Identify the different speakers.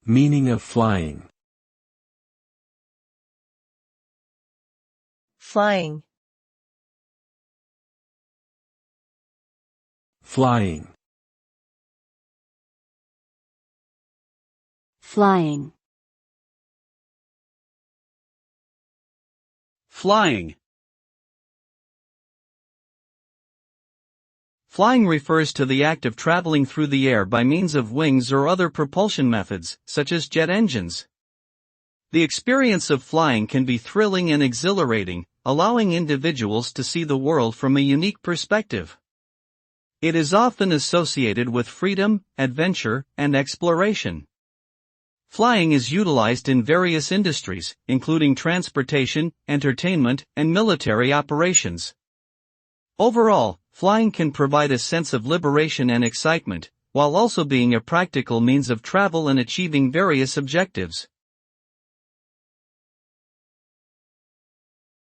Speaker 1: Meaning of flying.
Speaker 2: Flying.
Speaker 1: Flying.
Speaker 3: Flying.
Speaker 4: Flying. Flying refers to the act of traveling through the air by means of wings or other propulsion methods, such as jet engines. The experience of flying can be thrilling and exhilarating, allowing individuals to see the world from a unique perspective. It is often associated with freedom, adventure, and exploration. Flying is utilized in various industries, including transportation, entertainment, and military operations. Overall, flying can provide a sense of liberation and excitement, while also being a practical means of travel and achieving various objectives.